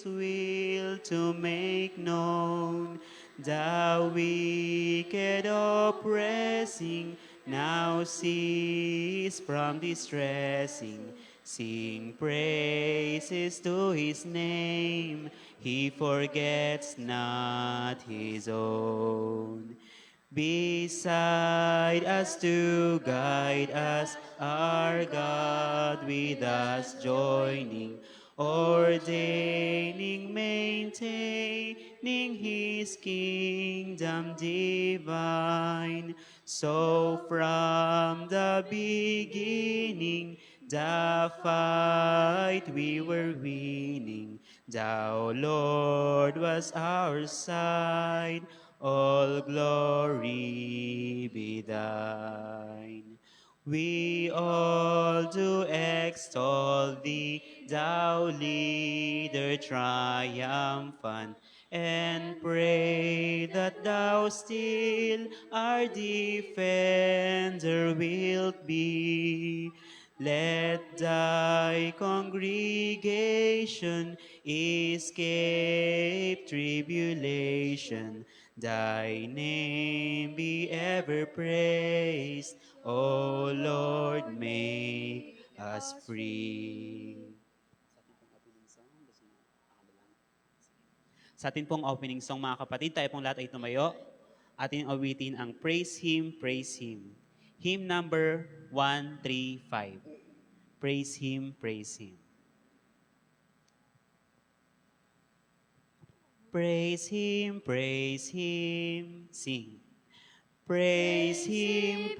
will to make known the wicked oppressing now cease from distressing. Sing praises to his name, he forgets not his own. Beside us to guide us, our God with us joining, ordaining, maintaining his kingdom divine. So from the beginning, the fight we were winning, thou, Lord, was our side. All glory be thine. We all do extol thee, thou leader triumphant, and pray that thou still our defender wilt be. Let thy congregation escape tribulation. Thy name be ever praised, O Lord, make us free. Sa atin pong opening song, mga kapatid, tayo pong lahat ay tumayo. Atin awitin ang Praise Him, Praise Him. Hymn number 135. Praise Him, Praise Him. Praise Him, praise Him, sing. Praise Him,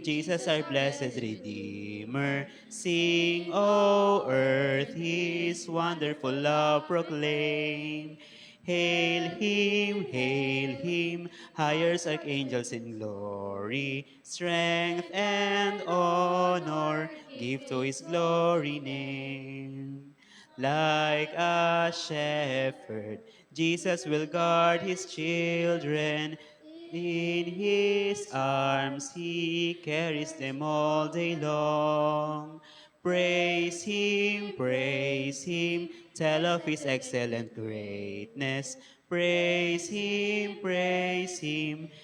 Jesus our blessed Redeemer. Sing, O earth, His wonderful love proclaim. Hail Him, higher archangels in glory. Strength and honor give to His glory name. Like a shepherd, Jesus will guard His children. In His arms He carries them all day long. Praise Him, tell of His excellent greatness. Praise Him,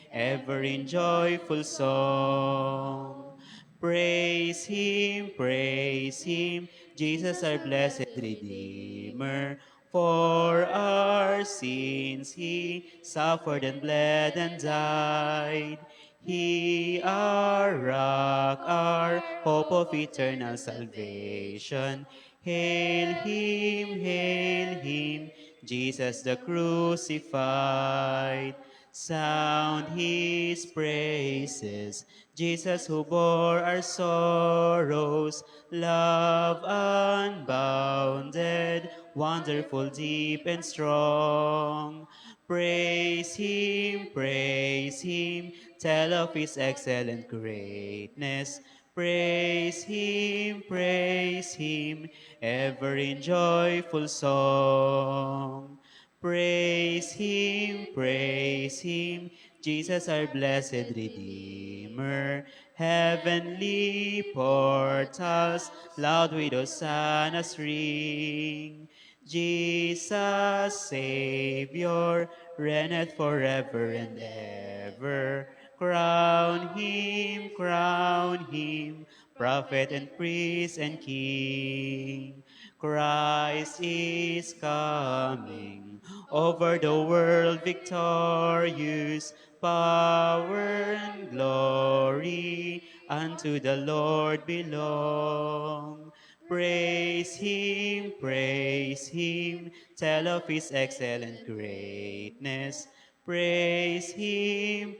ever in joyful song. Praise Him, Jesus our blessed Redeemer. For our sins He suffered and bled and died. He our rock, our hope of eternal salvation. Hail Him, Jesus the crucified. Sound His praises, Jesus who bore our sorrows, love unbounded, wonderful, deep, and strong. Praise Him, tell of His excellent greatness. Praise Him, ever in joyful song. Praise Him, Jesus our blessed Redeemer. Heavenly portals loud with hosannas ring. Jesus, Savior, reigneth forever and ever. Crown Him, prophet and priest and king. Christ is coming, over the world victorious. Power and glory unto the Lord belong. Praise Him, tell of His excellent greatness. Praise Him,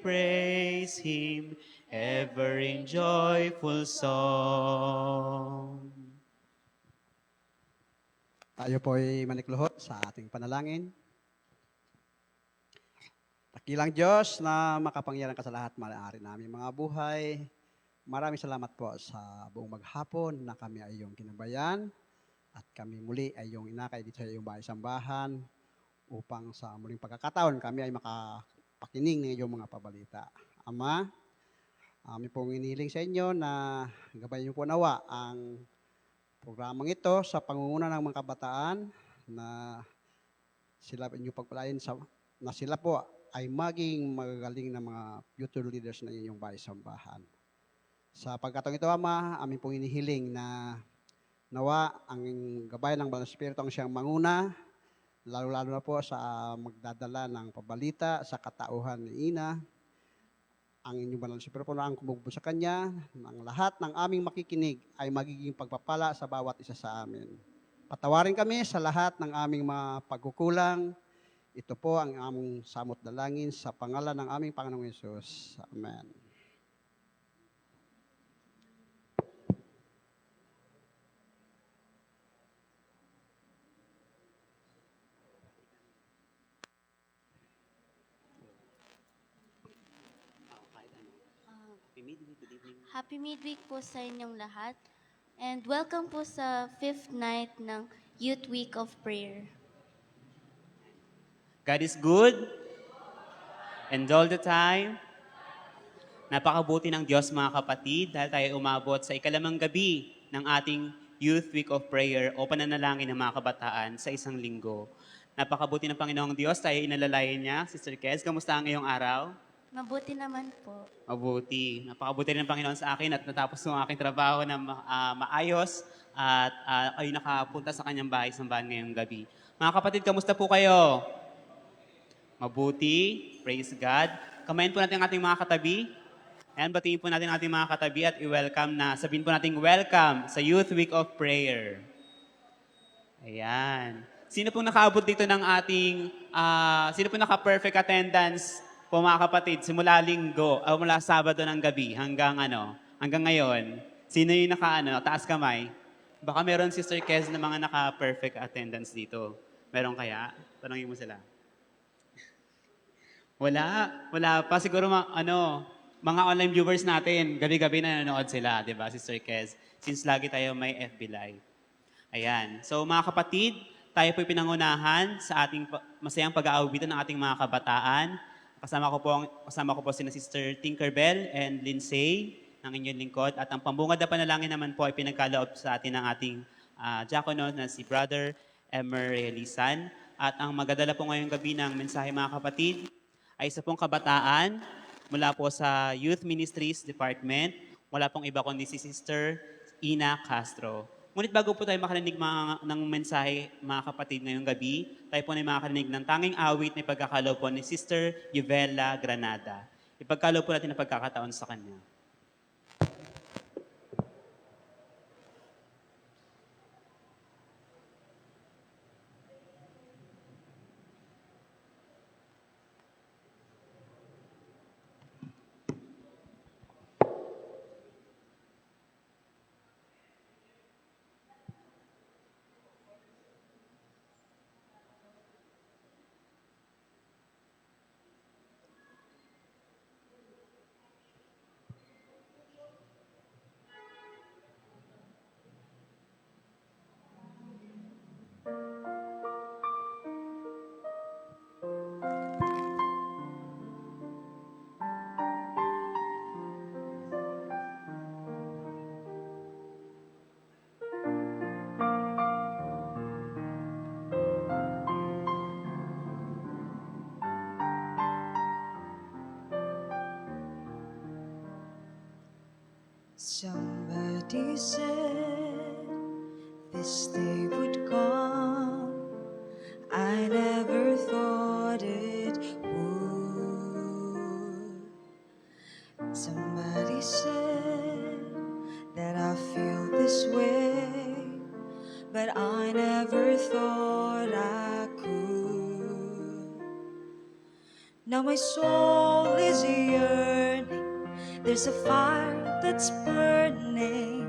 ever in joyful song. Tayo po ay manikluhod sa ating panalangin. Dakilang Diyos na makapangyarihan ka sa lahat, maaari namin mga buhay. Maraming salamat po sa buong maghapon na kami ay iyong kinabayan at kami muli ay iyong inakay dito sa iyong bahay-sambahan upang sa muling pagkakataon kami ay makapakinig ng iyong mga pabalita. Ama, kami pong inihiling sa inyo na gabayan niyo po nawa ang programang ito sa pangunguna ng mga kabataan na sila inyong pagpalain na sila po ay maging magagaling na mga future leaders na inyong bahay sambahan. Sa pagkatong ito, Ama, amin pong inihiling na nawa ang gabay ng Banal na Espiritu ang siyang manguna, lalo-lalo na po sa magdadala ng pabalita sa katauhan ni Ina. Ang inyong Banal na Espiritu po na ang kumugbo sa Kanya, ng lahat ng aming makikinig ay magiging pagpapala sa bawat isa sa amin. Patawarin kami sa lahat ng aming mga pagkukulang. Ito po ang aming samot dalangin sa pangalan ng aming Panginoong Hesus. Amen. Happy Midweek po sa inyong lahat. And welcome po sa 5th night ng Youth Week of Prayer. God is good. And all the time. Napakabuti ng Diyos mga kapatid dahil tayo umabot sa ikalamang gabi ng ating Youth Week of Prayer o pananalangin ng mga kabataan sa isang linggo. Napakabuti ng Panginoong Diyos, tayo inalalayan niya. Sister Kes, kamusta ang iyong araw? Mabuti naman po. Mabuti. Napakabuti rin ng Panginoon sa akin at natapos yung aking trabaho na maayos at kayo nakapunta sa kanyang bahay sambahan ngayong gabi. Mga kapatid, kamusta po kayo? Mabuti. Praise God. Kamayin po natin ang ating mga katabi. Ayan, batiin po natin ang ating mga katabi at i-welcome na. Sabihin po natin welcome sa Youth Week of Prayer. Ayan. Sino pong nakaabot dito ng ating, sino pong naka-perfect attendance po mga kapatid, simula linggo, mula Sabado ng gabi hanggang ngayon, sino yung taas kamay? Baka meron Sister Kes na mga naka-perfect attendance dito. Meron kaya? Tanongin mo sila. Wala pa. Siguro mga online viewers natin, gabi-gabi na nanonood sila, di ba, Sister Kes? Since lagi tayo may FB Live. Ayan. So mga kapatid, tayo po'y pinangunahan sa ating masayang pag-aawitan ng ating mga kabataan. Kasama ko po sina Sister Tinkerbell and Lindsay ng inyong lingkod. At ang pambungad na panalangin naman po ay pinagkaloob sa atin ng ating diakono na si Brother Emer Realisan. At ang magdadala po ngayong gabi ng mensahe mga kapatid ay isa pong kabataan mula po sa Youth Ministries Department. Wala pong iba kundi si Sister Ina Castro. Ngunit bago po tayo makarinig ng mensahe, mga kapatid, ngayong gabi, tayo po na makarinig ng tanging awit na ipagkakaloob po ni Sister Yuvela Granada. Ipagkaloob po natin ang pagkakataon sa kanya. Somebody said this day would come. I never thought it would. Somebody said that I feel this way, but I never thought I could. Now my soul is yearning. There's a fire that's burning.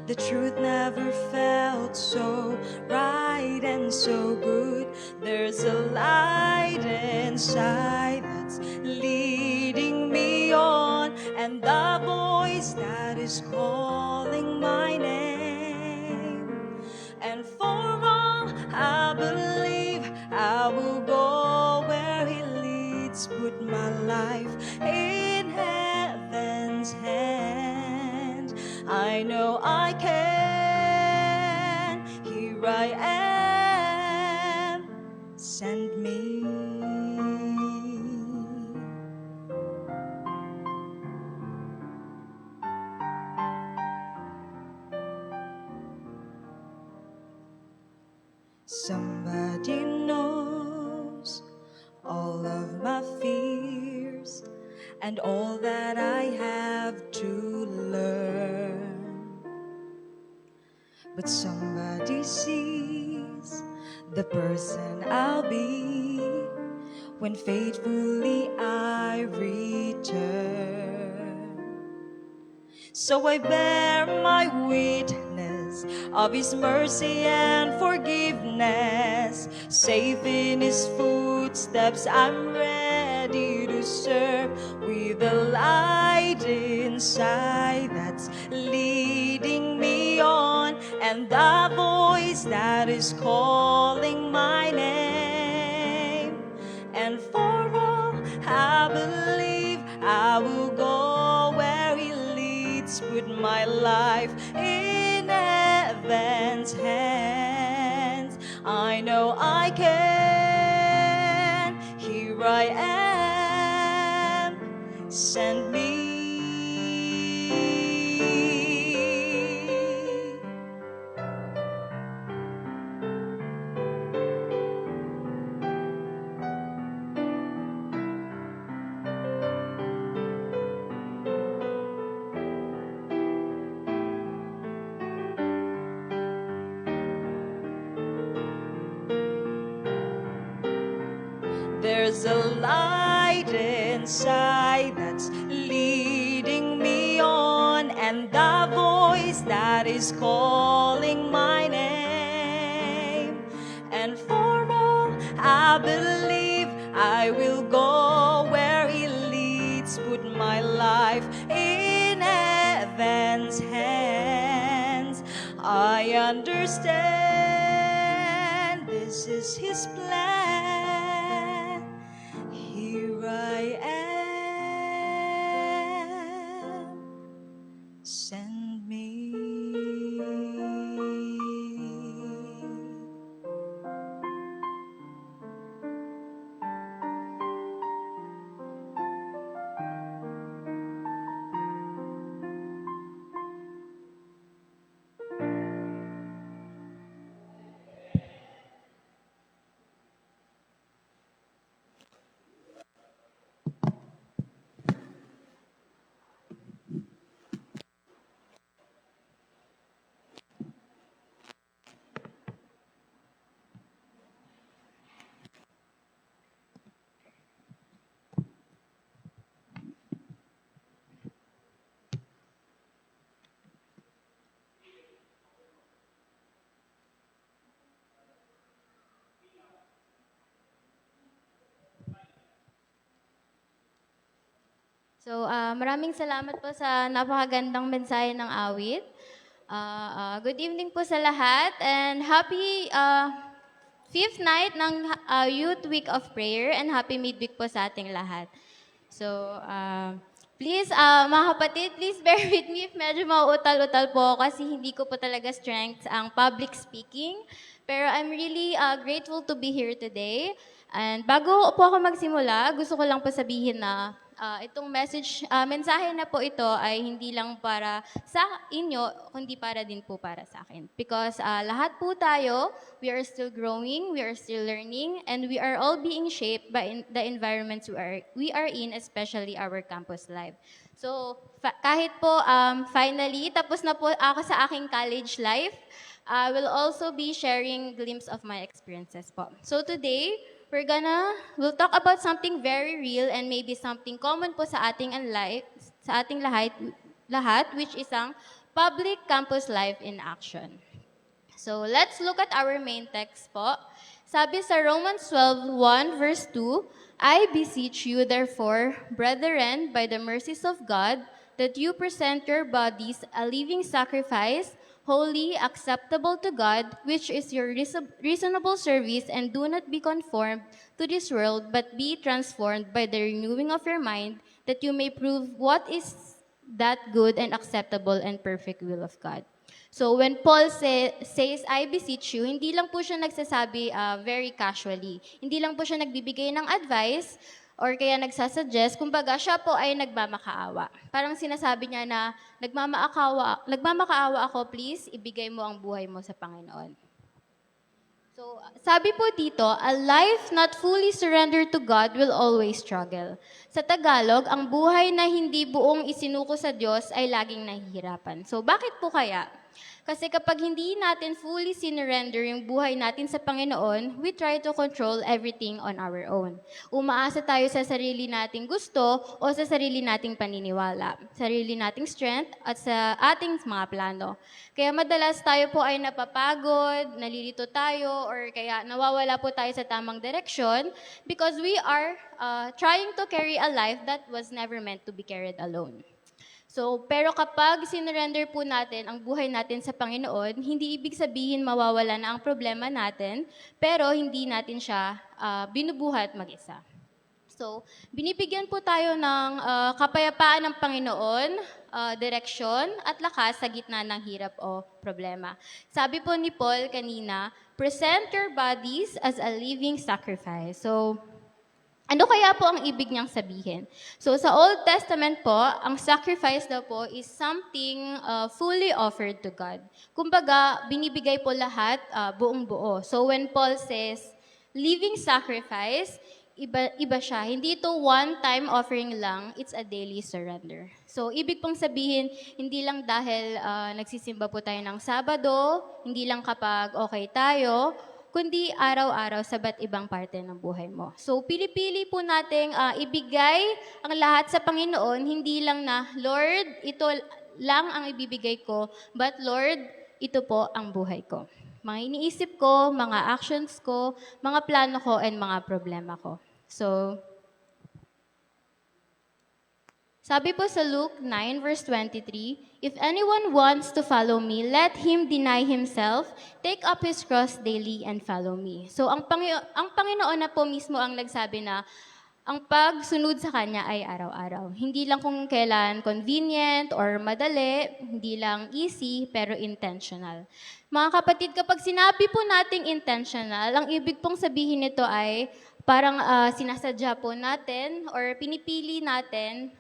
The truth never felt so right and so good. There's a light inside that's leading me on, and the voice that is calling my name. And for all I believe, I will go where He leads. Put my life in heaven's hand. I know I can. Here I Somebody knows all of my fears and all that I have to learn. But somebody sees the person I'll be when faithfully I return. So I bear my witness of His mercy and forgiveness. Safe in His footsteps, I'm ready to serve with the light inside that's leading me on, and the voice that is calling my name. And for all I believe, I will go where He leads. Put my life in heaven's hands. I know I can. Here I am. Send me. There's a light inside that's leading me on, and the voice that is calling my name. And for all I believe, I will go where He leads. Put my life in heaven's hands. I understand this is His plan. Here I am. Send me. So, maraming salamat po sa napakagandang mensahe ng awit. Good evening po sa lahat and happy fifth night ng Youth Week of Prayer and happy midweek po sa ating lahat. So, please, mga kapatid, please bear with me if medyo mauutal-utal po kasi hindi ko po talaga strength ang public speaking. Pero I'm really grateful to be here today. And bago po ako magsimula, gusto ko lang po sabihin na itong mensahe na po ito ay hindi lang para sa inyo, kundi para din po para sa akin. Because lahat po tayo, we are still growing, we are still learning, and we are all being shaped by the environments we are in, especially our campus life. So, kahit po finally, tapos na po ako sa aking college life, I will also be sharing glimpse of my experiences po. So today, we'll talk about something very real and maybe something common po sa ating lahat, which is ang public campus life in action. So let's look at our main text po. Sabi sa Romans 12:1 verse 2, I beseech you therefore, brethren, by the mercies of God, that you present your bodies a living sacrifice, holy, acceptable to God, which is your reasonable service, and do not be conformed to this world, but be transformed by the renewing of your mind, that you may prove what is that good and acceptable and perfect will of God. So when Paul says, I beseech you, hindi lang po siya nagsasabi very casually. Hindi lang po siya nagbibigay ng advice, or kaya nagsasuggest, kumbaga siya po ay nagmamakaawa. Parang sinasabi niya na, nagmamakaawa ako, please, ibigay mo ang buhay mo sa Panginoon. So, sabi po dito, a life not fully surrendered to God will always struggle. Sa Tagalog, ang buhay na hindi buong isinuko sa Diyos ay laging nahihirapan. So, bakit po kaya? Kasi kapag hindi natin fully sinurrender yung buhay natin sa Panginoon, we try to control everything on our own. Umaasa tayo sa sarili nating gusto o sa sarili nating paniniwala, sarili nating strength at sa ating mga plano. Kaya madalas tayo po ay napapagod, nalilito tayo, or kaya nawawala po tayo sa tamang direksyon because we are trying to carry a life that was never meant to be carried alone. So, pero kapag sinurrender po natin ang buhay natin sa Panginoon, hindi ibig sabihin mawawala na ang problema natin, pero hindi natin siya binubuhat mag-isa. So, binibigyan po tayo ng kapayapaan ng Panginoon, direksyon at lakas sa gitna ng hirap o problema. Sabi po ni Paul kanina, present your bodies as a living sacrifice. So, ano kaya po ang ibig niyang sabihin? So sa Old Testament po, ang sacrifice daw po is something fully offered to God. Kumbaga, binibigay po lahat buong buo. So when Paul says, living sacrifice, iba siya. Hindi ito one-time offering lang, it's a daily surrender. So ibig pong sabihin, hindi lang dahil nagsisimba po tayo ng Sabado, hindi lang kapag okay tayo, kundi araw-araw sa ba't ibang parte ng buhay mo. So, pili-pili po nating ibigay ang lahat sa Panginoon, hindi lang na, Lord, ito lang ang ibibigay ko, but Lord, ito po ang buhay ko. Mga iniisip ko, mga actions ko, mga plano ko, and mga problema ko. So, sabi po sa Luke 9 verse 23, if anyone wants to follow me, let him deny himself, take up his cross daily, and follow me. So, ang Panginoon na po mismo ang nagsabi na ang pagsunod sa Kanya ay araw-araw. Hindi lang kung kailan convenient or madali, hindi lang easy, pero intentional. Mga kapatid, kapag sinabi po nating intentional, ang ibig pong sabihin nito ay parang sinasadya po natin or pinipili natin,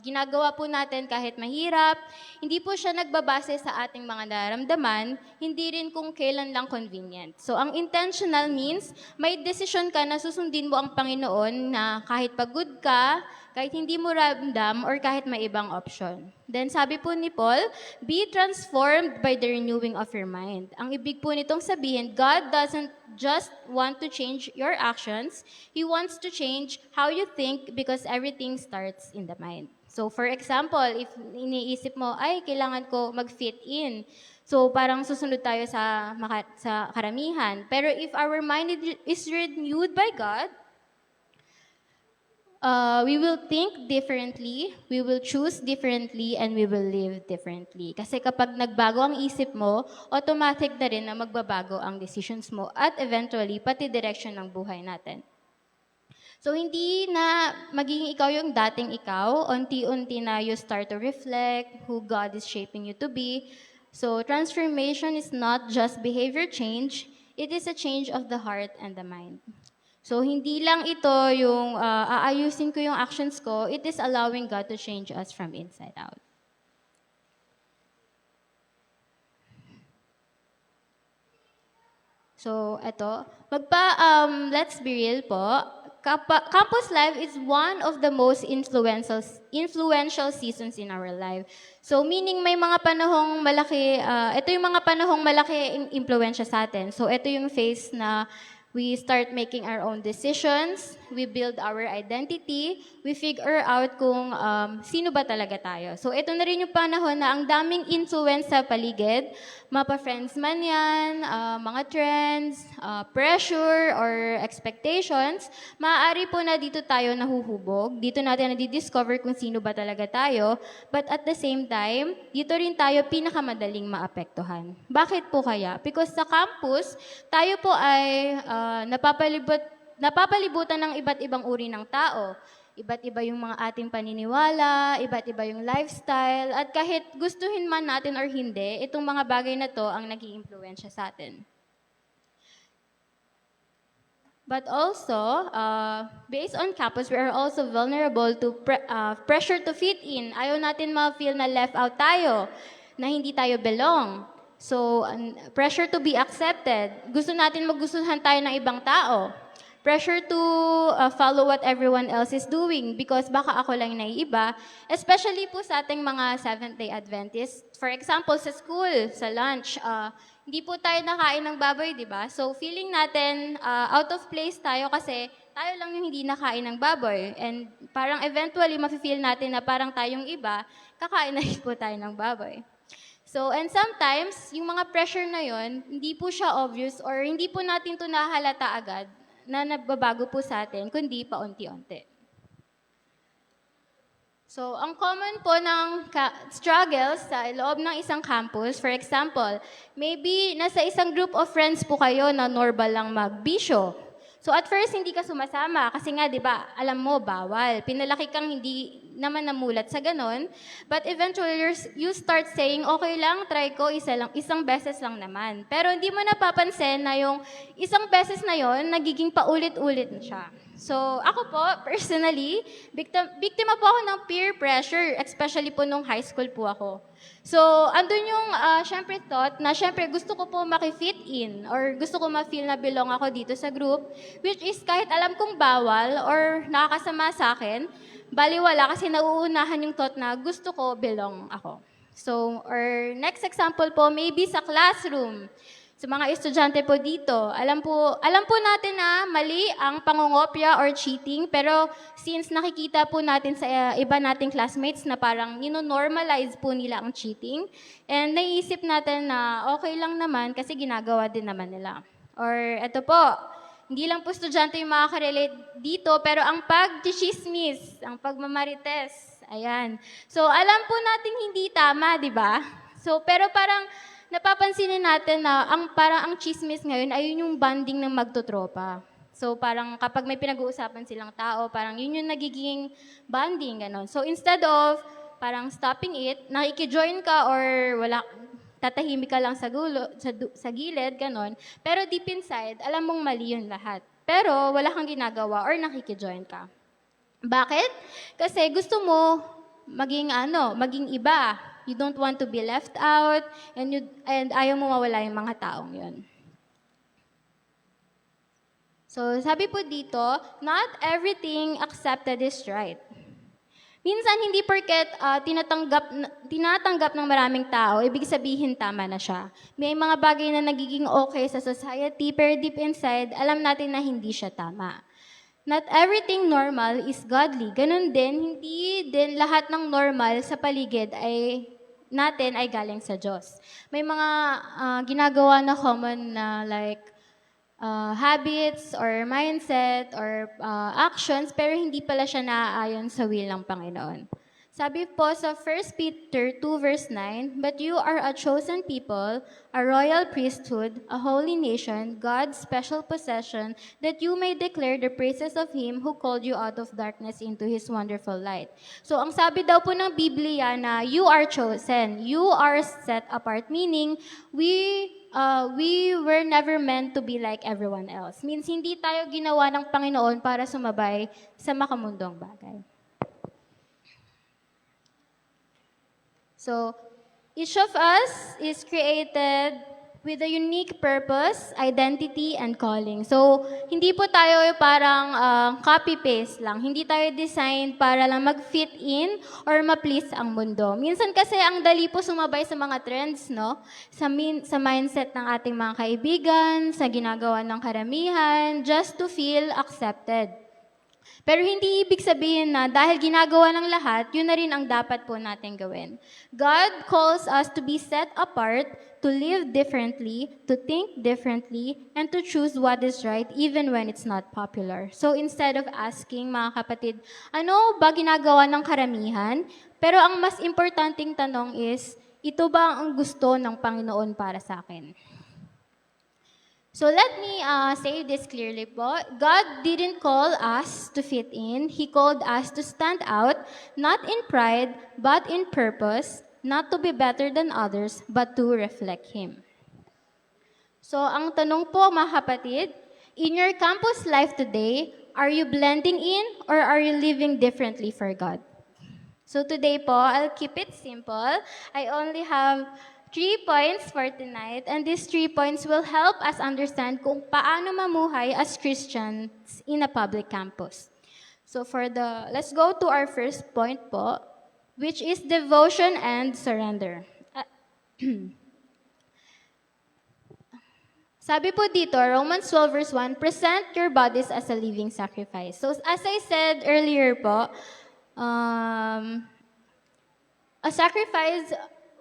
ginagawa po natin kahit mahirap. Hindi po siya nagbabase sa ating mga nararamdaman, hindi rin kung kailan lang convenient. So, ang intentional means, may decision ka na susundin mo ang Panginoon na kahit pagod ka, kahit hindi mo ramdam, or kahit may ibang option. Then, sabi po ni Paul, be transformed by the renewing of your mind. Ang ibig po nitong sabihin, God doesn't just want to change your actions, He wants to change how you think because everything starts in the mind. So, for example, if iniisip mo, ay, kailangan ko mag-fit in. So, parang susunod tayo sa karamihan. Pero if our mind is renewed by God, we will think differently, we will choose differently, and we will live differently. Kasi kapag nagbago ang isip mo, automatic na rin na magbabago ang decisions mo at eventually, pati direction ng buhay natin. So, hindi na magiging ikaw yung dating ikaw, unti-unti na you start to reflect who God is shaping you to be. So, transformation is not just behavior change, it is a change of the heart and the mind. So, hindi lang ito yung aayusin ko yung actions ko, it is allowing God to change us from inside out. So, ito. Let's be real po. Campus life is one of the most influential seasons in our life. So, meaning may mga panahong malaki, ito yung mga panahong malaki impluwensya sa atin. So, ito yung phase na we start making our own decisions, we build our identity, we figure out kung sino ba talaga tayo. So ito na rin yung panahon na ang daming influence sa paligid, mapa-friends man yan, mga trends, pressure, or expectations, maaari po na dito tayo nahuhubog, dito natin na-discover kung sino ba talaga tayo, but at the same time, dito rin tayo pinakamadaling maapektuhan. Bakit po kaya? Because sa campus, tayo po ay napapalibutan ng iba't ibang uri ng tao. Iba't iba yung mga ating paniniwala, iba't iba yung lifestyle, at kahit gustuhin man natin or hindi, itong mga bagay na to ang nag-iimpluwensya sa atin. But also, based on campus, we are also vulnerable to pressure to fit in. Ayaw natin ma-feel na left out tayo, na hindi tayo belong. So, pressure to be accepted. Gusto natin magustuhan tayo ng ibang tao. Pressure to follow what everyone else is doing because baka ako lang naiiba. Especially po sa ating mga Seventh-day Adventists. For example, sa school, sa lunch, hindi po tayo nakain ng baboy, di ba? So, feeling natin out of place tayo kasi tayo lang yung hindi nakain ng baboy. And parang eventually, mafe-feel natin na parang tayong iba, kakain na rin po tayo ng baboy. So, and sometimes, yung mga pressure na yon, hindi po siya obvious or hindi po natin to nahalata agad na nagbabago po sa atin, kundi paunti-unti. So, ang common po ng struggles sa loob ng isang campus, for example, maybe nasa isang group of friends po kayo na normal lang magbisyo. So, at first, hindi ka sumasama kasi nga, di ba, alam mo, bawal. Pinalaki kang hindi naman namulat sa ganon. But eventually, you start saying, okay lang, try ko, isang beses lang naman. Pero hindi mo napapansin na yung isang beses na yon nagiging paulit-ulit na siya. So, ako po, personally, biktima po ako ng peer pressure, especially po nung high school po ako. So, andun yung, syempre thought na syempre gusto ko po makifit in or gusto ko ma-feel na belong ako dito sa group, which is kahit alam kong bawal or nakakasama sa akin, baliwala kasi nauunahan yung thought na gusto ko belong ako. So, or next example po, maybe sa classroom. Sa mga estudyante po dito, alam po natin na mali ang pangungopya or cheating, pero since nakikita po natin sa iba nating classmates na parang nino-normalize po nila ang cheating, and naiisip natin na okay lang naman kasi ginagawa din naman nila. Or eto po, hindi lang po estudyante yung makaka-relate dito, pero ang pag-chismis, ang pagmamarites, ayan. So alam po natin hindi tama, di ba? So pero parang napapansinin natin na parang ang chismis ngayon ay yun yung bonding ng magtotropa. So parang kapag may pinag-uusapan silang tao, parang yun yung nagiging bonding, gano'n. So instead of parang stopping it, nakikijoin ka or tatahimik ka lang sa gilid, gano'n. Pero deep inside, alam mong mali yun lahat. Pero wala kang ginagawa or nakikijoin ka. Bakit? Kasi gusto mo maging iba. You don't want to be left out, and ayaw mo mawala yung mga taong yun. So, sabi po dito, not everything accepted is right. Minsan, hindi porket tinatanggap ng maraming tao, ibig sabihin tama na siya. May mga bagay na nagiging okay sa society, pero deep inside, alam natin na hindi siya tama. Not everything normal is godly. Ganun din, hindi din lahat ng normal sa paligid natin ay galing sa Diyos. May mga ginagawa na common na like habits or mindset or actions, pero hindi pala siya naaayon sa will ng Panginoon. Sabi po sa 1 Peter 2 verse 9, "But you are a chosen people, a royal priesthood, a holy nation, God's special possession, that you may declare the praises of Him who called you out of darkness into His wonderful light." So ang sabi daw po ng Biblia na you are chosen, you are set apart, meaning we were never meant to be like everyone else. Means hindi tayo ginawa ng Panginoon para sumabay sa makamundong bagay. So, each of us is created with a unique purpose, identity, and calling. So, hindi po tayo parang copy-paste lang. Hindi tayo designed para lang mag-fit in or ma-please ang mundo. Minsan kasi ang dali po sumabay sa mga trends, no? Sa mindset ng ating mga kaibigan, sa ginagawa ng karamihan, just to feel accepted. Pero hindi ibig sabihin na dahil ginagawa ng lahat, yun na rin ang dapat po natin gawin. God calls us to be set apart, to live differently, to think differently, and to choose what is right even when it's not popular. So instead of asking, mga kapatid, ano ba ginagawa ng karamihan? Pero ang mas importanteng tanong is, ito ba ang gusto ng Panginoon para sa akin? So let me say this clearly po. God didn't call us to fit in. He called us to stand out, not in pride, but in purpose, not to be better than others, but to reflect Him. So ang tanong po mga kapatid, in your campus life today, are you blending in or are you living differently for God? So today po, I'll keep it simple. I only have 3 points for tonight, and these 3 points will help us understand kung paano mamuhay as Christians in a public campus. So let's go to our first point po, which is devotion and surrender. Sabi po dito, Romans 12 verse 1, present your bodies as a living sacrifice. So as I said earlier po, a sacrifice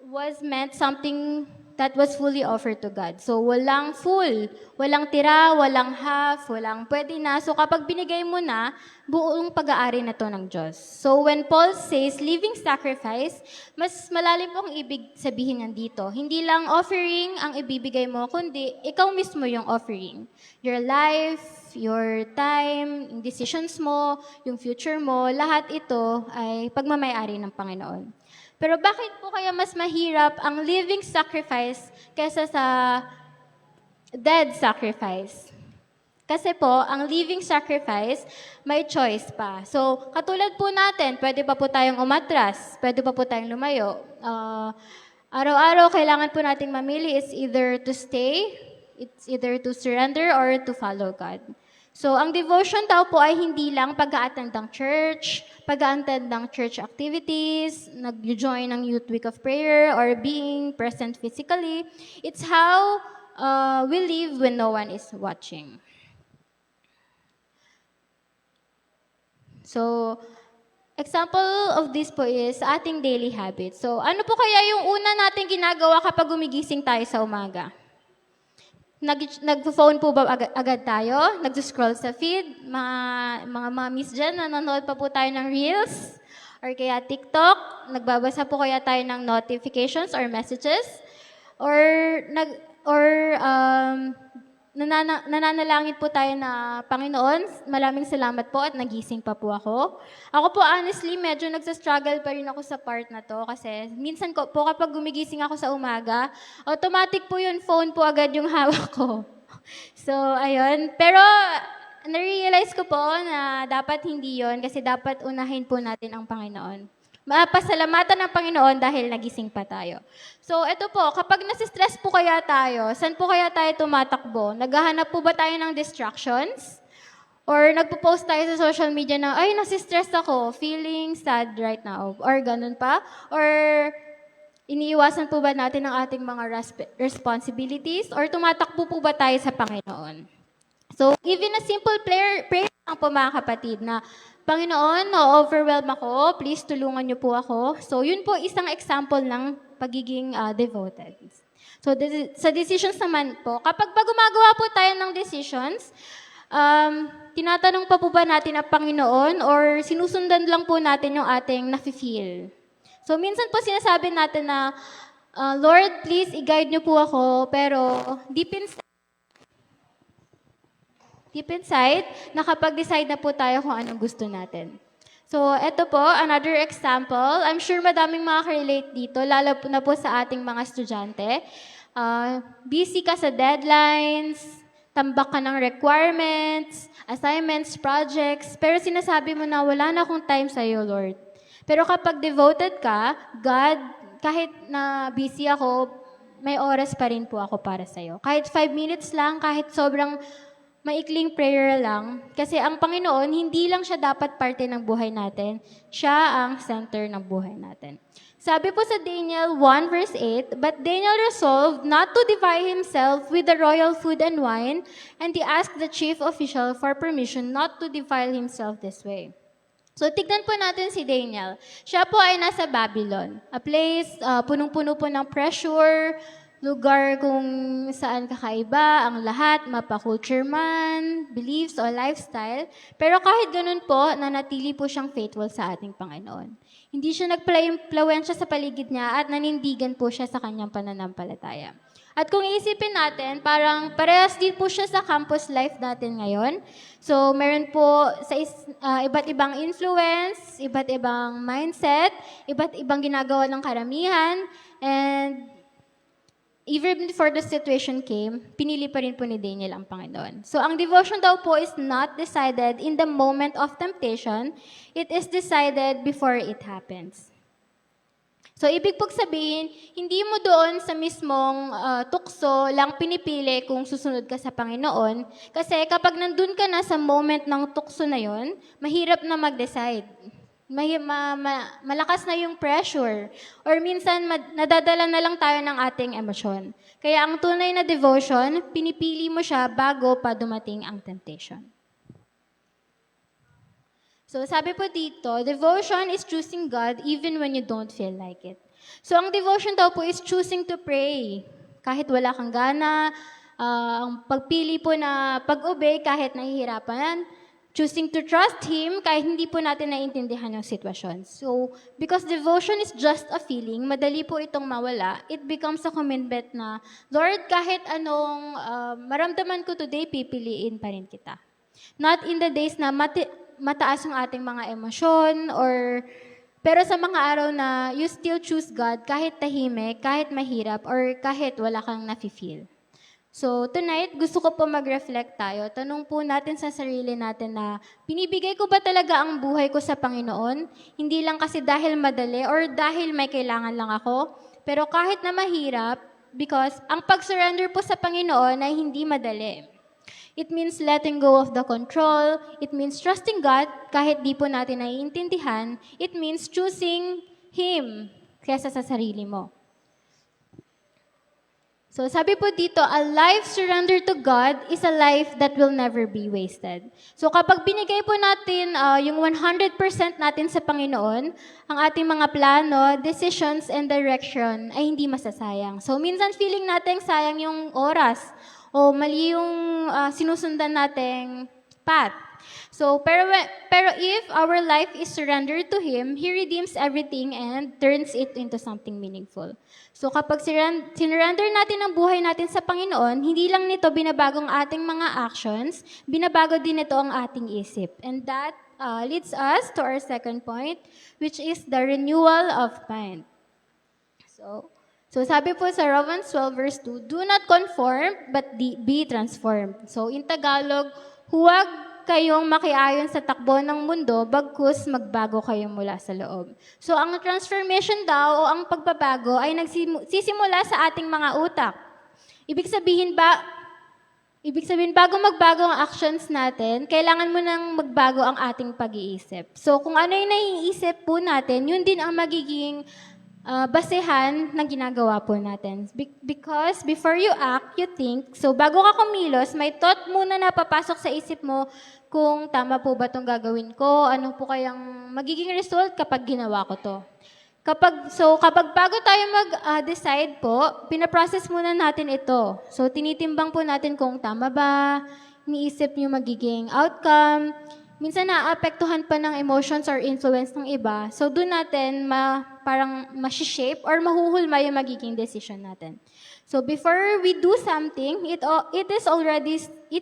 was meant something that was fully offered to God. So walang full, walang tira, walang half, walang pwede na. So kapag binigay mo na, buong pag-aari na to ng Diyos. So when Paul says living sacrifice, mas malalim pong ibig sabihin nandito. Hindi lang offering ang ibibigay mo, kundi ikaw mismo yung offering. Your life, your time, yung decisions mo, yung future mo, lahat ito ay pagmamayari ng Panginoon. Pero bakit po kaya mas mahirap ang living sacrifice kaysa sa dead sacrifice? Kasi po, ang living sacrifice, may choice pa. So, katulad po natin, pwede pa po tayong umatras, pwede pa po tayong lumayo. Araw-araw, kailangan po nating mamili is either to stay, it's either to surrender, or to follow God. So, ang devotion daw po ay hindi lang pag-a-attend ng church, pag-a-attend ng church activities, nag-join ng Youth Week of Prayer, or being present physically. It's how we live when no one is watching. So, example of this po is ating daily habits. So, ano po kaya yung una nating ginagawa kapag gumigising tayo sa umaga? Nag-phone po ba agad tayo? Nag-scroll sa feed? Mga mommies dyan, nanonood pa po tayo ng Reels? Or kaya TikTok? Nagbabasa po kaya tayo ng notifications or messages? Or nananalangin po tayo na, Panginoon, maraming salamat po at nagising pa po ako. Ako po honestly, medyo nagsastruggle pa rin ako sa part na to kasi minsan po kapag gumigising ako sa umaga, automatic po yun, phone po agad yung hawak ko. So, ayun. Pero, na-realize ko po na dapat hindi yon kasi dapat unahin po natin ang Panginoon. Mapasalamatan ng Panginoon dahil nagising pa tayo. So, ito po, kapag nasistress po kaya tayo, saan po kaya tayo tumatakbo? Naghahanap po ba tayo ng distractions? Or nagpo-post tayo sa social media na, ay, nasistress ako, feeling sad right now. Or ganun pa? Or iniiwasan po ba natin ang ating mga responsibilities? Or tumatakbo po ba tayo sa Panginoon? So, even a simple prayer lang po mga kapatid na, Panginoon, na-overwhelm ako. Please, tulungan niyo po ako. So, yun po isang example ng pagiging devoted. So, sa decisions naman po, kapag gumagawa po tayo ng decisions, tinatanong pa po ba natin ang Panginoon or sinusundan lang po natin yung ating nafe-feel? So, minsan po sinasabi natin na, Lord, please, i-guide niyo po ako, pero deep inside, nakapag-decide na po tayo kung anong gusto natin. So, eto po, another example. I'm sure madaming makaka-relate dito, lalo na po sa ating mga estudyante. Busy ka sa deadlines, tambak ka ng requirements, assignments, projects, pero sinasabi mo na wala na akong time sa'yo, Lord. Pero kapag devoted ka, God, kahit na busy ako, may oras pa rin po ako para sa'yo. Kahit 5 minutes lang, kahit sobrang maikling prayer lang. Kasi ang Panginoon, hindi lang siya dapat parte ng buhay natin. Siya ang center ng buhay natin. Sabi po sa Daniel 1 verse 8, But Daniel resolved not to defile himself with the royal food and wine, and he asked the chief official for permission not to defile himself this way. So, tignan po natin si Daniel. Siya po ay nasa Babylon, a place punong-puno po ng pressure, lugar kung saan kakaiba ang lahat, mapa-culture man, beliefs o lifestyle. Pero kahit ganun po, nanatili po siyang faithful sa ating Panginoon. Hindi siya nagpla-impluwensya sa paligid niya at nanindigan po siya sa kanyang pananampalataya. At kung iisipin natin, parang parehas din po siya sa campus life natin ngayon. So, meron po sa iba't ibang influence, iba't ibang mindset, iba't ibang ginagawa ng karamihan, and even before the situation came, pinili pa rin po ni Daniel ang Panginoon. So, ang devotion daw po is not decided in the moment of temptation. It is decided before it happens. So, ibig pong sabihin, hindi mo doon sa mismong tukso lang pinipili kung susunod ka sa Panginoon. Kasi kapag nandun ka na sa moment ng tukso na yon, mahirap na mag-decide. Malakas na yung pressure. Or minsan, nadadala na lang tayo ng ating emosyon. Kaya ang tunay na devotion, pinipili mo siya bago pa dumating ang temptation. So, sabi po dito, devotion is choosing God even when you don't feel like it. So, ang devotion daw po is choosing to pray. Kahit wala kang gana, ang pagpili po na pag-obey kahit nahihirapan, choosing to trust Him kahit hindi po natin naiintindihan yung sitwasyon. So, because devotion is just a feeling, madali po itong mawala, it becomes a commitment na, Lord, kahit anong maramdaman ko today, pipiliin pa rin kita. Not in the days na mataas yung ating mga emosyon pero sa mga araw na you still choose God kahit tahimik, kahit mahirap, or kahit wala kang nafe-feel. So tonight, gusto ko po mag-reflect tayo. Tanong po natin sa sarili natin na pinibigay ko ba talaga ang buhay ko sa Panginoon? Hindi lang kasi dahil madali or dahil may kailangan lang ako. Pero kahit na mahirap, because ang pag-surrender po sa Panginoon ay hindi madali. It means letting go of the control. It means trusting God kahit di po natin naiintindihan. It means choosing Him kesa sa sarili mo. So sabi po dito, a life surrendered to God is a life that will never be wasted. So kapag binigay po natin yung 100% natin sa Panginoon, ang ating mga plano, decisions, and direction ay hindi masasayang. So minsan feeling natin sayang yung oras o mali yung sinusundan nating path. So, pero if our life is surrendered to Him, He redeems everything and turns it into something meaningful. So, kapag sinurrender natin ang buhay natin sa Panginoon, hindi lang nito binabago ang ating mga actions, binabago din nito ang ating isip. And that leads us to our second point, which is the renewal of mind. So sabi po sa Romans 12 verse 2, do not conform, but be transformed. So in Tagalog, huwag kayong makiayon sa takbo ng mundo, bagkus magbago kayo mula sa loob. So ang transformation daw o ang pagbabago ay nagsisimula sa ating mga utak. Ibig sabihin, bago magbago ang actions natin, kailangan mo nang magbago ang ating pag-iisip. So kung ano yung naiisip po natin, yun din ang magiging basehan ng ginagawa po natin. Because before you act, you think. So bago ka kumilos, may thought muna na papasok sa isip mo kung tama po ba itong gagawin ko, ano po kayang magiging result kapag ginawa ko to. Kapag bago tayo mag-decide po, pinaprocess muna natin ito. So tinitimbang po natin kung tama ba, iniisip niyo magiging outcome. Minsan naapektuhan pa ng emotions or influence ng iba. So doon natin parang ma-shape or mahuhulma yung magiging decision natin. So before we do something, it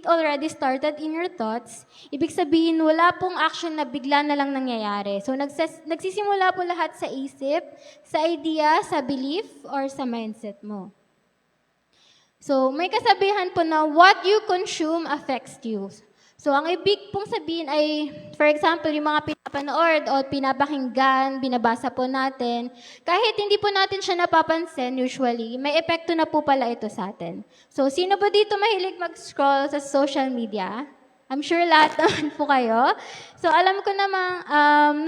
already started in your thoughts. Ibig sabihin, wala pong action na bigla na lang nangyayari. So nagsisimula po lahat sa isip, sa idea, sa belief, or sa mindset mo. So may kasabihan po na what you consume affects you. So, ang ibig pong sabihin ay, for example, yung mga pinapanood o pinapakinggan, binabasa po natin, kahit hindi po natin siya napapansin usually, may epekto na po pala ito sa atin. So, sino ba dito mahilig mag-scroll sa social media? I'm sure lahat naman po kayo. So, alam ko namang,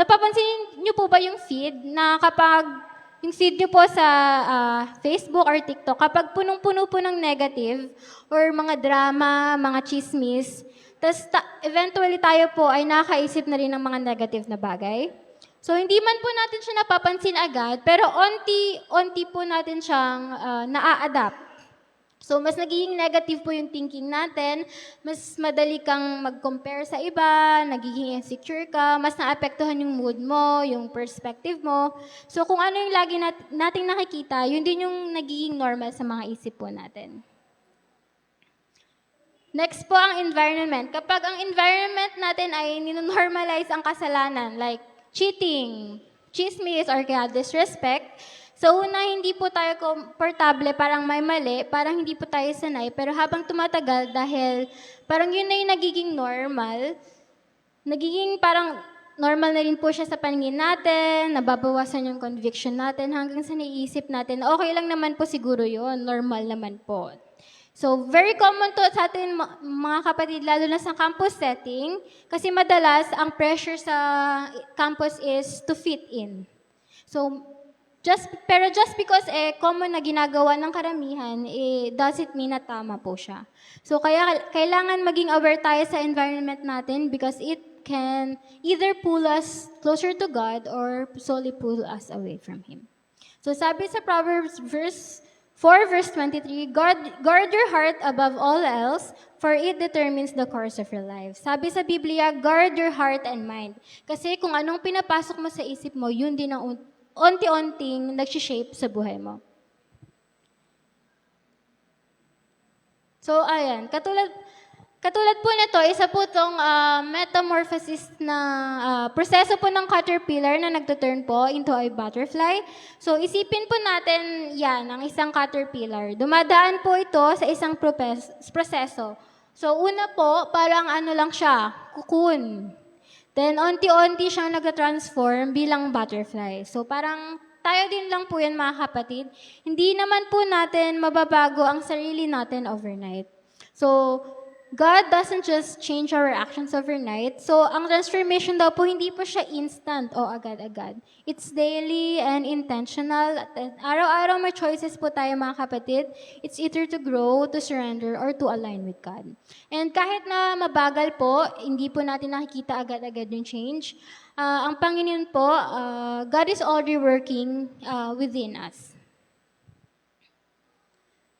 napapansin niyo po ba yung feed na kapag yung feed niyo po sa Facebook or TikTok, kapag punong-puno po ng negative or mga drama, mga chismis, tapos eventually tayo po ay nakakaisip na rin ng mga negative na bagay. So hindi man po natin siya napapansin agad, pero onti po natin siyang naa-adapt. So mas nagiging negative po yung thinking natin, mas madali kang mag-compare sa iba, nagiging insecure ka, mas naapektuhan yung mood mo, yung perspective mo. So kung ano yung lagi nating nakikita, yun din yung nagiging normal sa mga isip po natin. Next po ang environment. Kapag ang environment natin ay ninormalize ang kasalanan, like cheating, chismis, or kaya disrespect, so una, hindi po tayo komportable, parang may mali, parang hindi po tayo sanay, pero habang tumatagal, dahil parang yun na yung nagiging normal, nagiging parang normal na rin po siya sa paningin natin, nababawasan yung conviction natin hanggang sa naiisip natin, okay lang naman po siguro yon, normal naman po. So, very common to sa atin mga kapatid, lalo na sa campus setting, kasi madalas ang pressure sa campus is to fit in. So, pero just because common na ginagawa ng karamihan, doesn't mean na tama po siya. So, kaya kailangan maging aware tayo sa environment natin because it can either pull us closer to God or solely pull us away from Him. So, sabi sa Proverbs 4 verse 23, guard your heart above all else, for it determines the course of your life. Sabi sa Biblia, guard your heart and mind. Kasi kung anong pinapasok mo sa isip mo, yun din ang unti-unting nag-shape sa buhay mo. So, ayan. Katulad po nito, isa po itong metamorphosis na proseso po ng caterpillar na nagtuturn po into a butterfly. So, isipin po natin yan, ang isang caterpillar. Dumadaan po ito sa isang proseso. So, una po, parang ano lang siya, cocoon. Then, unti-unti siyang nag-transform bilang butterfly. So, parang tayo din lang po yan, mga kapatid. Hindi naman po natin mababago ang sarili natin overnight. So, God doesn't just change our actions overnight. So, ang transformation daw po, hindi po siya instant o agad-agad. It's daily and intentional. Araw-araw may choices po tayo, mga kapatid. It's either to grow, to surrender, or to align with God. And kahit na mabagal po, hindi po natin nakikita agad-agad yung change. Ang Panginoon po, God is already working within us.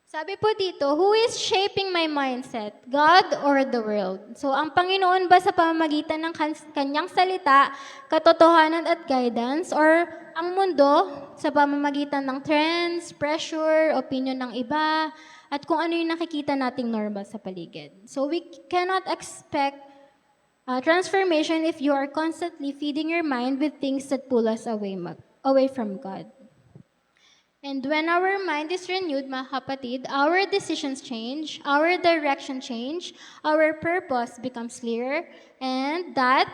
Sabi po dito, who is shaping my mindset? God or the world? So, ang Panginoon ba sa pamamagitan ng kanyang salita, katotohanan at guidance? Or ang mundo sa pamamagitan ng trends, pressure, opinion ng iba, at kung ano yung nakikita nating normal sa paligid? So, we cannot expect transformation if you are constantly feeding your mind with things that pull us away from God. And when our mind is renewed, mga kapatid, our decisions change, our direction change, our purpose becomes clearer, and that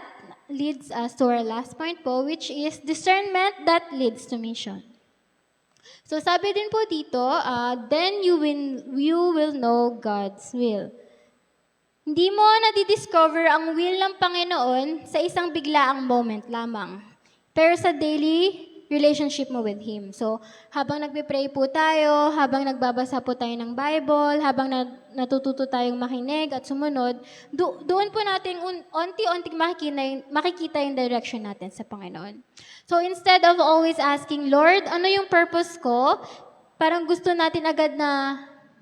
leads us to our last point po, which is discernment that leads to mission. So sabi din po dito, then you will know God's will. Hindi mo nadidiscover ang will ng Panginoon sa isang biglaang moment lamang, pero sa daily relationship mo with Him. So, habang nagpe-pray po tayo, habang nagbabasa po tayo ng Bible, habang natututo tayong makinig at sumunod, doon po natin unti-unting makikita yung direction natin sa Panginoon. So, instead of always asking, Lord, ano yung purpose ko? Parang gusto natin agad na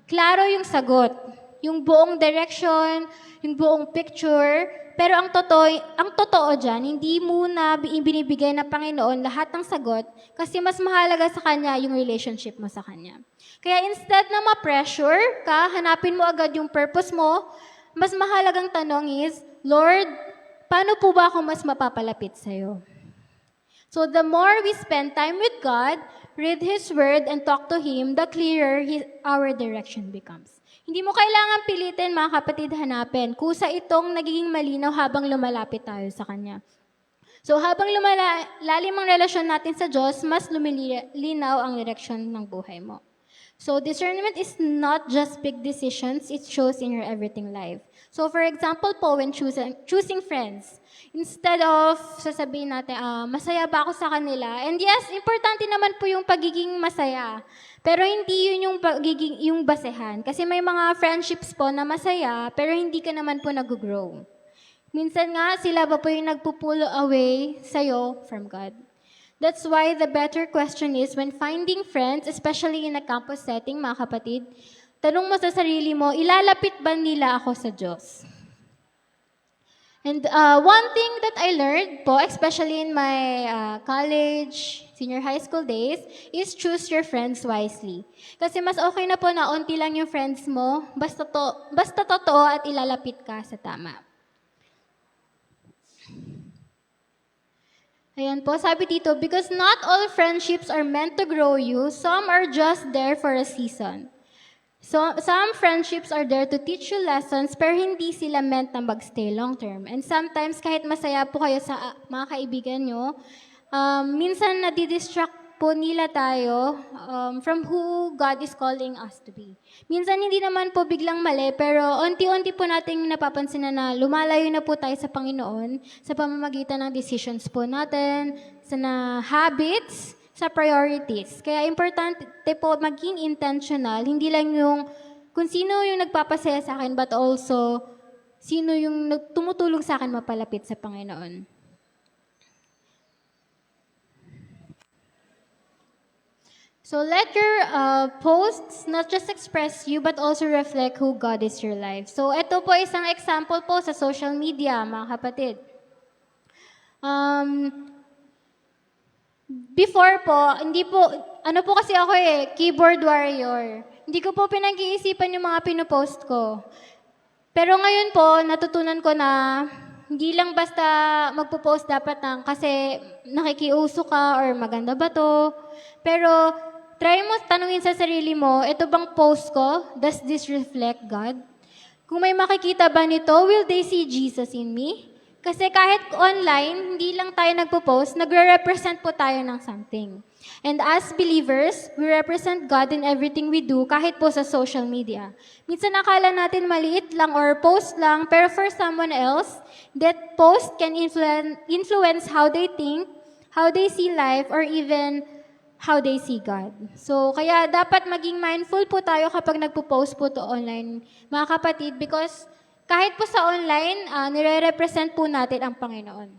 klaro yung sagot, yung buong direction, yung buong picture. Pero ang totoo dyan, hindi muna binibigay ng Panginoon lahat ng sagot kasi mas mahalaga sa Kanya yung relationship mo sa Kanya. Kaya instead na ma-pressure ka, hanapin mo agad yung purpose mo, mas mahalagang tanong is, Lord, paano po ba ako mas mapapalapit sa'yo? So the more we spend time with God, read His Word, and talk to Him, the clearer our direction becomes. Hindi mo kailangan pilitin, mga kapatid, hanapin. Kusa itong nagiging malinaw habang lumalapit tayo sa Kanya. So habang lalim ang relasyon natin sa Diyos, mas lumilinaw ang direksyon ng buhay mo. So discernment is not just big decisions, it shows in your everything life. So for example po, when choosing friends, instead of sasabihin natin, masaya ba ako sa kanila? And yes, importante naman po yung pagiging masaya. Pero hindi yun yung basehan. Kasi may mga friendships po na masaya, pero hindi ka naman po nag-grow. Minsan nga, sila ba po yung nagpupull away sa'yo from God? That's why the better question is, when finding friends, especially in a campus setting, mga kapatid, tanong mo sa sarili mo, ilalapit ba nila ako sa Diyos? And one thing that I learned po, especially in my college, senior high school days, is choose your friends wisely. Kasi mas okay na po na unti lang yung friends mo, basta totoo at ilalapit ka sa tama. Ayan po, sabi dito, because not all friendships are meant to grow you, some are just there for a season. So, some friendships are there to teach you lessons, pero hindi sila meant na magstay long term. And sometimes, kahit masaya po kayo sa mga kaibigan nyo, minsan nadidistract po nila tayo from who God is calling us to be. Minsan hindi naman po biglang mali, pero unti-unti po nating napapansin na lumalayo na po tayo sa Panginoon sa pamamagitan ng decisions po natin, sa habits, sa priorities. Kaya importante po maging intentional, hindi lang yung kung sino yung nagpapasaya sa akin, but also sino yung tumutulong sa akin mapalapit sa Panginoon. So let your posts not just express you, but also reflect who God is your life. So ito po isang example po sa social media, mga kapatid. Before po, hindi po, ano po kasi ako keyboard warrior. Hindi ko po pinag-iisipan yung mga pinopost ko. Pero ngayon po, natutunan ko na hindi lang basta magpo-post dapat kasi nakikiuso ka or maganda ba to. Pero try mo tanungin sa sarili mo, ito bang post ko? Does this reflect God? Kung may makikita ba nito, will they see Jesus in me? Kasi kahit online, hindi lang tayo nagpo-post, nagre-represent po tayo ng something. And as believers, we represent God in everything we do, kahit po sa social media. Minsan nakala natin maliit lang or post lang, pero for someone else, that post can influence how they think, how they see life, or even how they see God. So, kaya dapat maging mindful po tayo kapag nagpo-post po to online, mga kapatid, because kahit po sa online, nire-represent po natin ang Panginoon.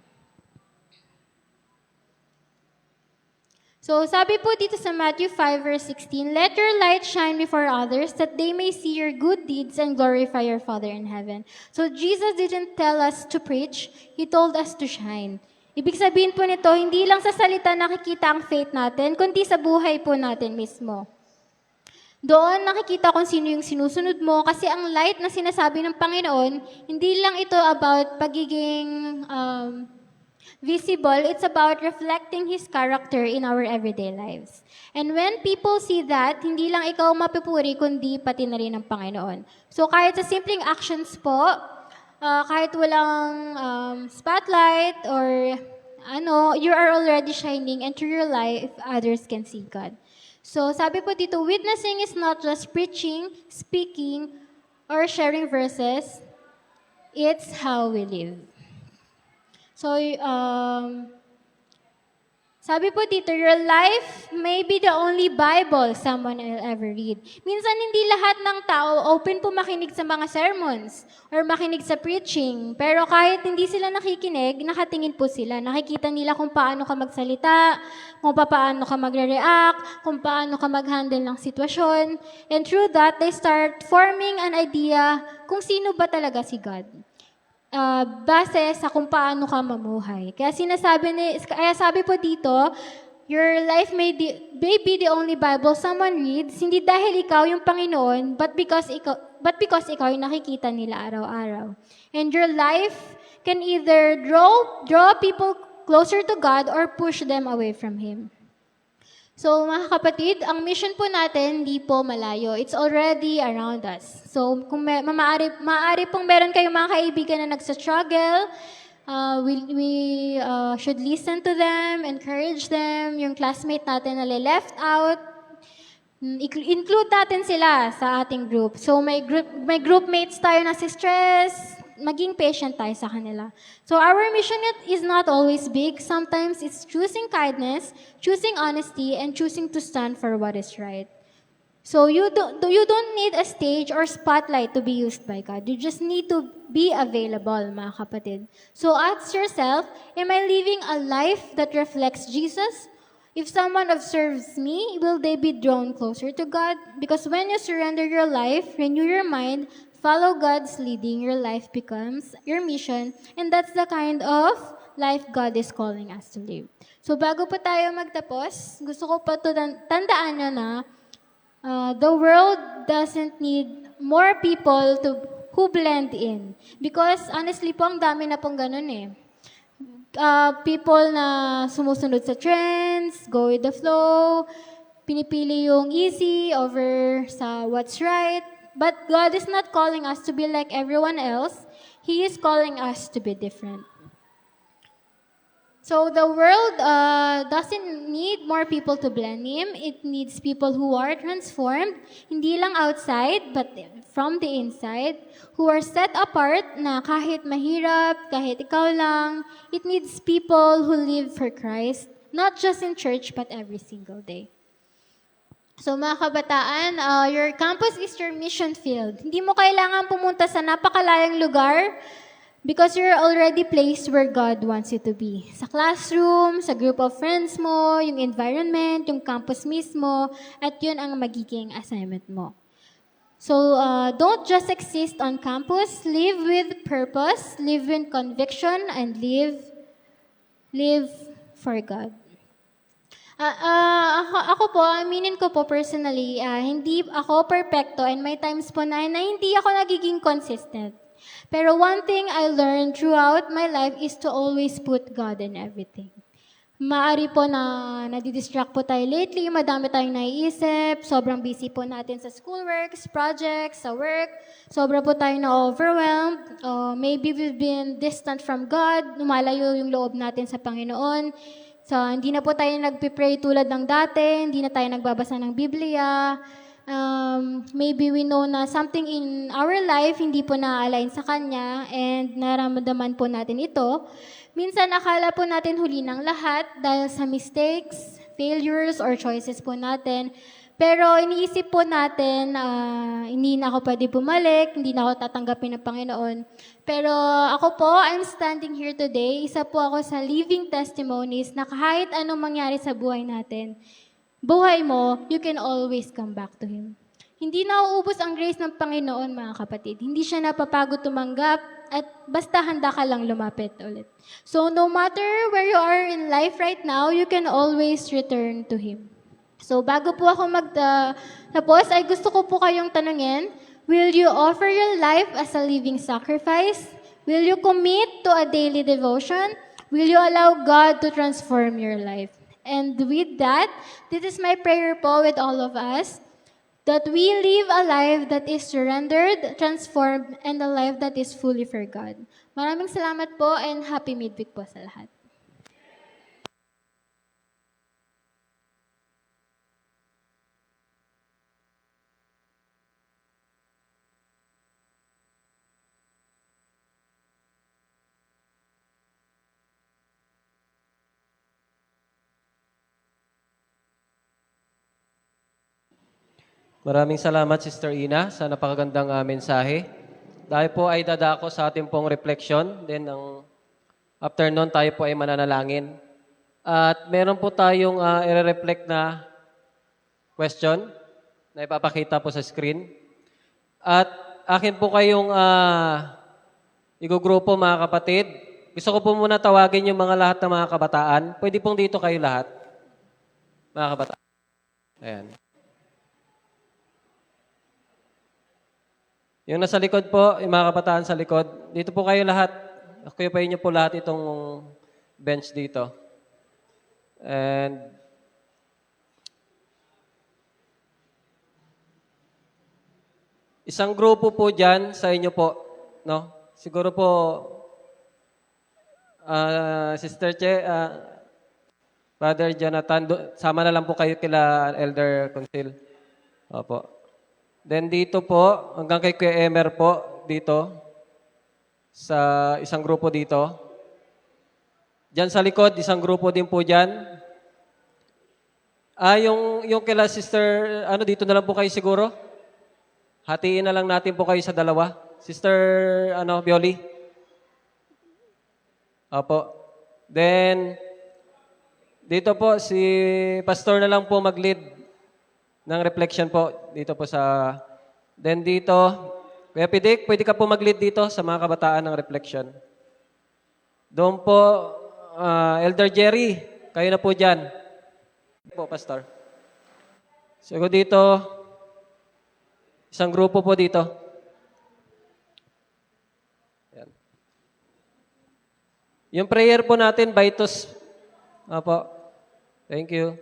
So, sabi po dito sa Matthew 5 verse 16, "Let your light shine before others, that they may see your good deeds and glorify your Father in heaven." So, Jesus didn't tell us to preach, He told us to shine. Ibig sabihin po nito, hindi lang sa salita nakikita ang faith natin, kundi sa buhay po natin mismo. Doon nakikita kung sino yung sinusunod mo, kasi ang light na sinasabi ng Panginoon, hindi lang ito about pagiging visible, it's about reflecting His character in our everyday lives. And when people see that, hindi lang ikaw mapupuri, kundi pati na rin ng Panginoon. So kahit sa simpleng actions po, kahit walang spotlight or you are already shining, and through your life, others can see God. So sabi po dito, witnessing is not just preaching, speaking, or sharing verses. It's how we live. So, sabi po dito, your life may be the only Bible someone will ever read. Minsan, hindi lahat ng tao open po makinig sa mga sermons or makinig sa preaching. Pero kahit hindi sila nakikinig, nakatingin po sila. Nakikita nila kung paano ka magsalita, kung paano ka magre-react, kung paano ka mag-handle ng sitwasyon. And through that, they start forming an idea kung sino ba talaga si God. Base sa kung paano ka mamuhay. Kaya sabi po dito, your life may be the only Bible someone reads, hindi dahil ikaw yung Panginoon, but because ikaw yung nakikita nila araw-araw. And your life can either draw people closer to God or push them away from Him. So, mga kapatid, ang mission po natin, hindi po malayo. It's already around us. So, kung maaari pong meron kayong mga kaibigan na nagsa-struggle, we should listen to them, encourage them. Yung classmate natin na left out, include natin sila sa ating group. So, may groupmates tayo na si stress, maging patient tayo sa kanila. So our mission is not always big. Sometimes it's choosing kindness, choosing honesty, and choosing to stand for what is right. So you don't need a stage or spotlight to be used by God. You just need to be available, mga kapatid. So ask yourself, am I living a life that reflects Jesus? If someone observes me, will they be drawn closer to God? Because when you surrender your life, renew your mind, follow God's leading, your life becomes your mission, and that's the kind of life God is calling us to live. So bago po tayo magtapos, gusto ko pa tandaan nyo na the world doesn't need more people who blend in. Because honestly po, ang dami na pong ganun eh. People na sumusunod sa trends, go with the flow, pinipili yung easy over sa what's right. But God is not calling us to be like everyone else. He is calling us to be different. So the world doesn't need more people to blend Him. It needs people who are transformed, hindi lang outside, but from the inside, who are set apart na kahit mahirap, kahit ikaw lang, it needs people who live for Christ, not just in church, but every single day. So mga kabataan, your campus is your mission field. Hindi mo kailangan pumunta sa napakalayang lugar because you're already placed where God wants you to be. Sa classroom, sa group of friends mo, yung environment, yung campus mismo, at yun ang magiging assignment mo. So don't just exist on campus, live with purpose, live with conviction, and live for God. Ako po, aminin ko po personally, hindi ako perfecto and may times po na hindi ako nagiging consistent. Pero one thing I learned throughout my life is to always put God in everything. Maari po na nadidistract po tayo lately, madami tayong naiisip, sobrang busy po natin sa schoolworks, projects, sa work, sobra po tayo na-overwhelmed, maybe we've been distant from God, lumalayo yung loob natin sa Panginoon. So, hindi na po tayo nagpipray tulad ng dati, hindi na tayo nagbabasa ng Biblia. Maybe we know na something in our life hindi po na-align sa Kanya and nararamdaman po natin ito. Minsan, akala po natin huli ng lahat dahil sa mistakes, failures, or choices po natin. Pero iniisip po natin, hindi na ako pwede bumalik, hindi na ako tatanggapin ng Panginoon. Pero ako po, I'm standing here today, isa po ako sa living testimonies na kahit anong mangyari sa buhay natin, buhay mo, you can always come back to Him. Hindi nauubos ang grace ng Panginoon, mga kapatid. Hindi siya napapagod tumanggap at basta handa ka lang lumapit ulit. So no matter where you are in life right now, you can always return to Him. So bago po ako tapos, ay gusto ko po kayong tanungin, will you offer your life as a living sacrifice? Will you commit to a daily devotion? Will you allow God to transform your life? And with that, this is my prayer po with all of us, that we live a life that is surrendered, transformed, and a life that is fully for God. Maraming salamat po and happy midweek po sa lahat. Maraming salamat, Sister Ina, sa napakagandang mensahe. Tayo po ay dadako sa ating pong reflection. Then, after nun, tayo po ay mananalangin. At meron po tayong i-reflect na question na ipapakita po sa screen. At akin po kayong igugrupo, mga kapatid. Gusto ko po muna tawagin yung mga lahat ng mga kabataan. Pwede pong dito kayo lahat, mga kabataan. Ayan. Yung nasa likod po, yung mga kabataan sa likod, dito po kayo lahat. Occupayin niyo po lahat itong bench dito. And isang grupo po dyan sa inyo po, no? Siguro po, Sister Che, Brother Jonathan, sama na lang po kayo kila Elder Consil. Opo. Then dito po, hanggang kay Kuya Emer po, dito, sa isang grupo dito. Diyan sa likod, isang grupo din po dyan. Yung kila Sister, dito na lang po kayo siguro. Hatiin na lang natin po kayo sa dalawa. Sister, Bioli. Opo. Then, dito po, si Pastor na lang po mag-lead ng reflection po dito po sa... Then dito, Kuya Pidik, pwede ka po mag-lead dito sa mga kabataan ng reflection. Doon po, Elder Jerry, kayo na po dyan. Po, Pastor. So dito, isang grupo po dito. Yan. Yung prayer po natin, Vitus. Opo. Thank you.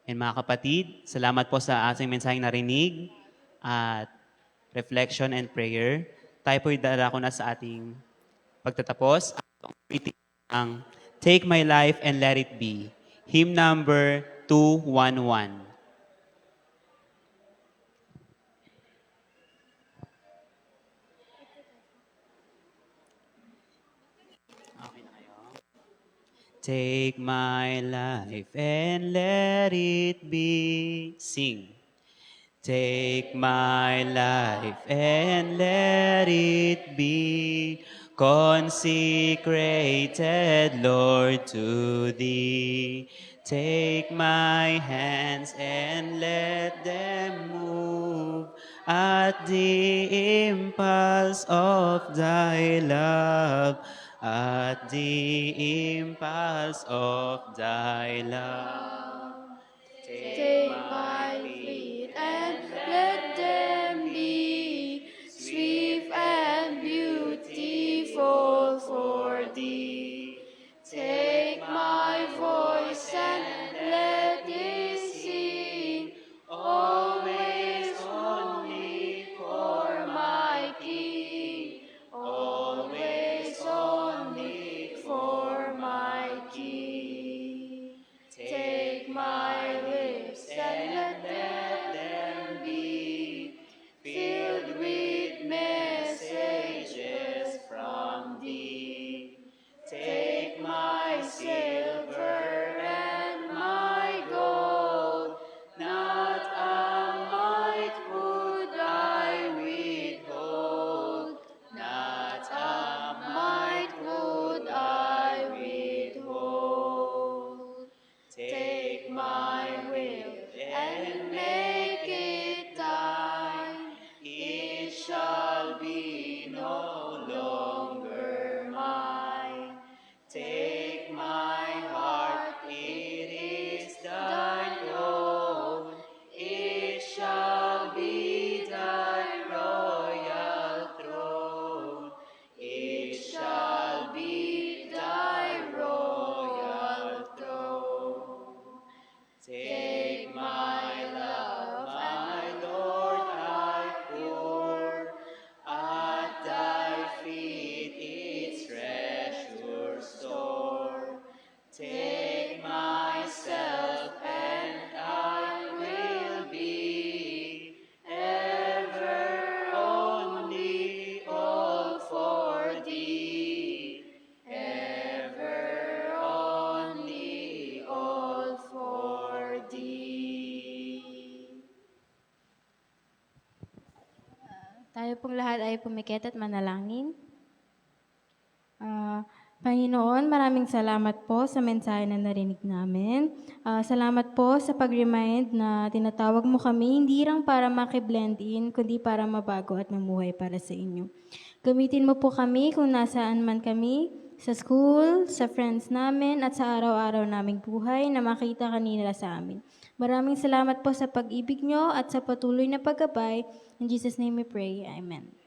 And mga kapatid, salamat po sa ating mensaheng narinig at reflection and prayer. Tayo po'y darako na sa ating pagtatapos. Ang Take My Life and Let It Be, hymn number 211. Okay na kayo? Take my life and let it be. Sing. Take my life and let it be consecrated, Lord, to Thee. Take my hands and let them move at the impulse of Thy love, at the impulse of Thy love. Take my feet and let them be swift and beautiful for Thee. Take my voice and let it sing, always only for my King, always only for my King. Take my lips and let them be filled with messages from Thee. Take my silver and my gold, not a mite would I withhold, not a mite would I withhold. Take my will and make it Thine, it shall be no longer mine. Take my heart, it is Thine own, it shall be Thy royal throne, it shall be Thy royal throne. Take my love, my Lord, I pour at Thy feet its treasure store. Take myself and I will be ever only all for Thee, ever only all for Thee. Tayo pong lahat ay pumikit at manalangin. Panginoon, maraming salamat po sa mensahe na narinig namin. Salamat po sa pag-remind na tinatawag mo kami hindi lang para makiblend in, kundi para mabago at mamuhay para sa inyo. Gamitin mo po kami kung nasaan man kami, sa school, sa friends namin, at sa araw-araw naming buhay na makita kanila sa amin. Maraming salamat po sa pag-ibig nyo at sa patuloy na paggabay. In Jesus' name we pray. Amen.